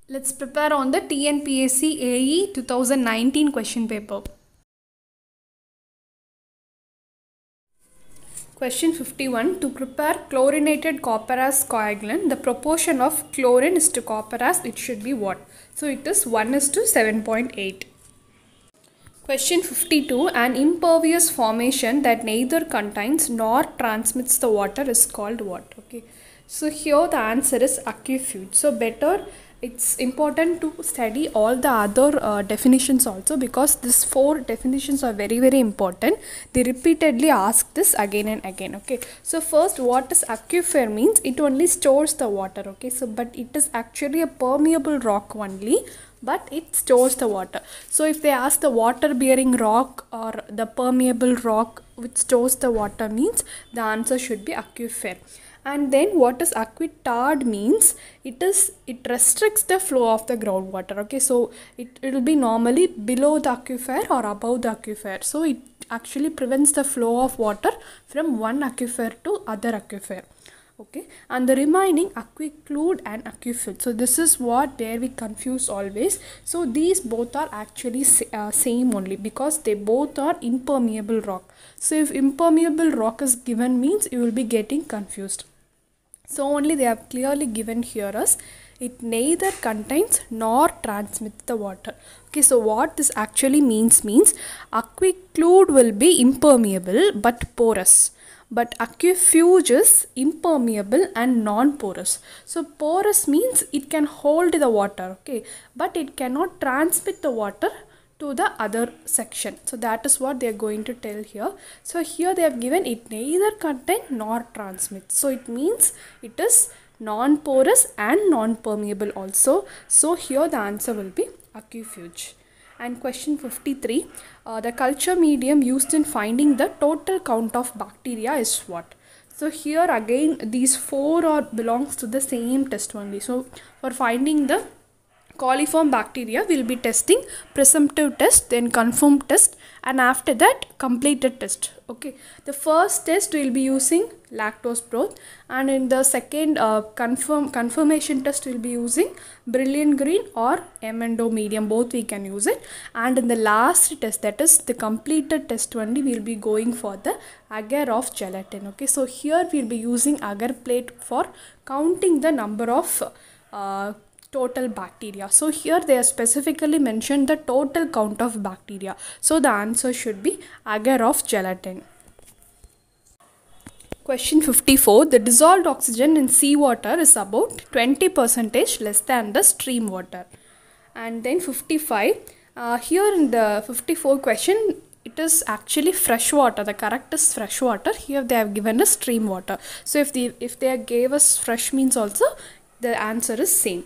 Let's prepare on the TNPSC AE 2019 question paper. Question 51. To prepare chlorinated copperas coagulant, the proportion of chlorine is to copperas, it should be what? So it is 1:7.8. Question 52. An impervious formation that neither contains nor transmits the water is called what? Okay. So here the answer is aquefuge. So better, it's important to study all the other definitions also, because these four definitions are very important. They repeatedly ask this again and again. Okay. So first, what is aquifer means? It only stores the water. Okay. So but it is actually a permeable rock only, but it stores the water. So if they ask the water bearing rock or the permeable rock which stores the water, means the answer should be aquifer. And then what is aquitard means? It restricts the flow of the groundwater. Okay, so it will be normally below the aquifer or above the aquifer. So it actually prevents the flow of water from one aquifer to other aquifer. Okay, and the remaining aquiclude and aquifil. So this is what there we confuse always. So these both are actually same only, because they both are impermeable rock. So if impermeable rock is given, means you will be getting confused. So only they have clearly given here as it neither contains nor transmits the water. Okay, so what this actually means aquiclude will be impermeable but porous, but aquefuge is impermeable and non-porous. So porous means it can hold the water, okay, but it cannot transmit the water to the other section. So that is what they are going to tell here. So here they have given it neither contain nor transmit. So it means it is non-porous and non-permeable also. So here the answer will be aquefuge. And question 53, the culture medium used in finding the total count of bacteria is what? So here again these four are belongs to the same test only. So for finding the coliform bacteria, we will be testing presumptive test, then confirmed test, and after that completed test. Okay, the first test we will be using lactose broth, and in the second confirmation test we will be using brilliant green or M&O medium, both we can use it. And in the last test, that is the completed test only, we will be going for the agar of gelatin. Okay, so here we will be using agar plate for counting the number of total bacteria. So here they are specifically mentioned the total count of bacteria. So the answer should be agar of gelatin. Question 54. The dissolved oxygen in seawater is about 20% less than the stream water. And then 55. Here in the 54 question, it is actually fresh water. The correct is fresh water. Here they have given us stream water. So if they gave us fresh means also the answer is same.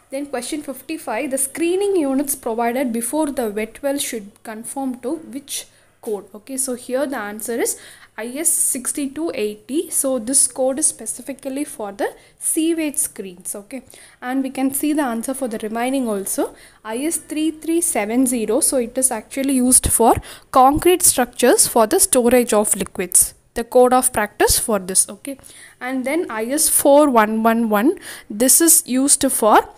Then question 55, the screening units provided before the wet well should conform to which code? Okay, so here the answer is IS 6280. So this code is specifically for the sewage screens. Okay, and we can see the answer for the remaining also, IS 3370. So it is actually used for concrete structures for the storage of liquids, the code of practice for this. Okay, and then IS 4111, this is used for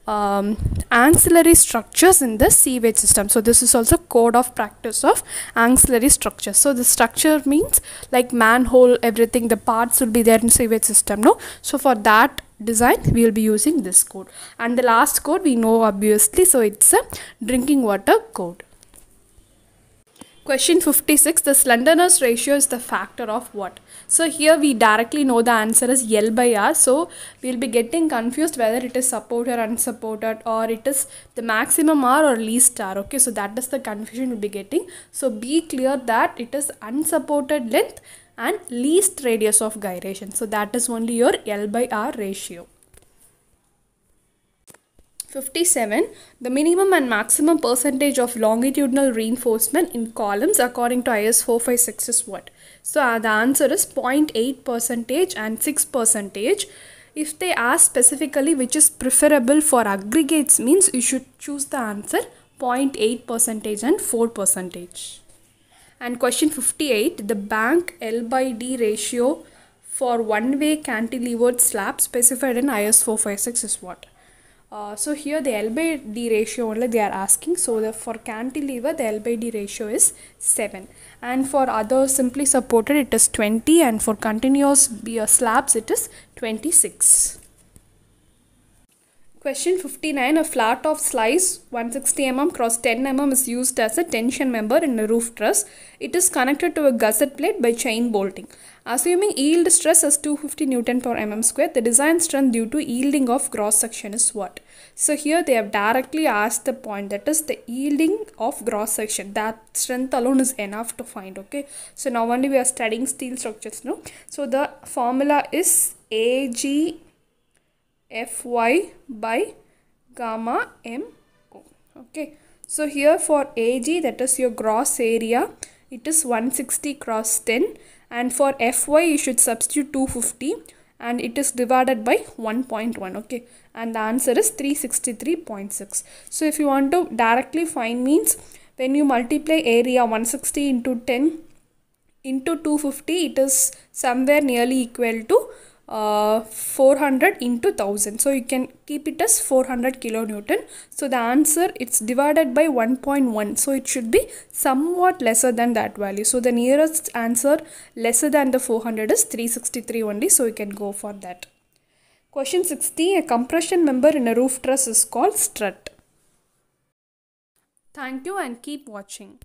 ancillary structures in the sewage system. So this is also code of practice of ancillary structures. So the structure means like manhole, everything, the parts will be there in sewage system, no? So for that design we will be using this code. And the last code we know obviously, so it's a drinking water code. Question 56, the slenderness ratio is the factor of what? So here we directly know the answer is L by R. So we will be getting confused whether it is supported or unsupported, or it is the maximum R or least R. Okay, so that is the confusion we'll be getting. So be clear that it is unsupported length and least radius of gyration. So that is only your L by R ratio. 57. The minimum and maximum percentage of longitudinal reinforcement in columns according to IS 456 is what? So the answer is 0.8% and 6%. If they ask specifically which is preferable for aggregates, means you should choose the answer 0.8% and 4%. And question 58, the bank L by D ratio for one-way cantilevered slab specified in IS 456 is what? So here the L by D ratio only they are asking. So for cantilever the L by D ratio is 7, and for other simply supported it is 20, and for continuous slabs it is 26. Question 59. A flat of slice 160 mm cross 10 mm is used as a tension member in a roof truss. It is connected to a gusset plate by chain bolting. Assuming yield stress as 250 Newton per mm square, the design strength due to yielding of cross section is what? So here they have directly asked the point, that is the yielding of cross section. That strength alone is enough to find. Okay. So now only we are studying steel structures. No. So the formula is AG Fy by gamma MO. Okay. So here for AG, that is your gross area, it is 160 cross 10, and for Fy you should substitute 250 and it is divided by 1.1. Okay, and the answer is 363.6. So if you want to directly find, means when you multiply area 160 into 10 into 250, it is somewhere nearly equal to 400 into 1000. So you can keep it as 400 kilonewton. So the answer, it's divided by 1.1. So it should be somewhat lesser than that value. So the nearest answer lesser than the 400 is 363 only. So you can go for that. Question 60. A compression member in a roof truss is called strut. Thank you and keep watching.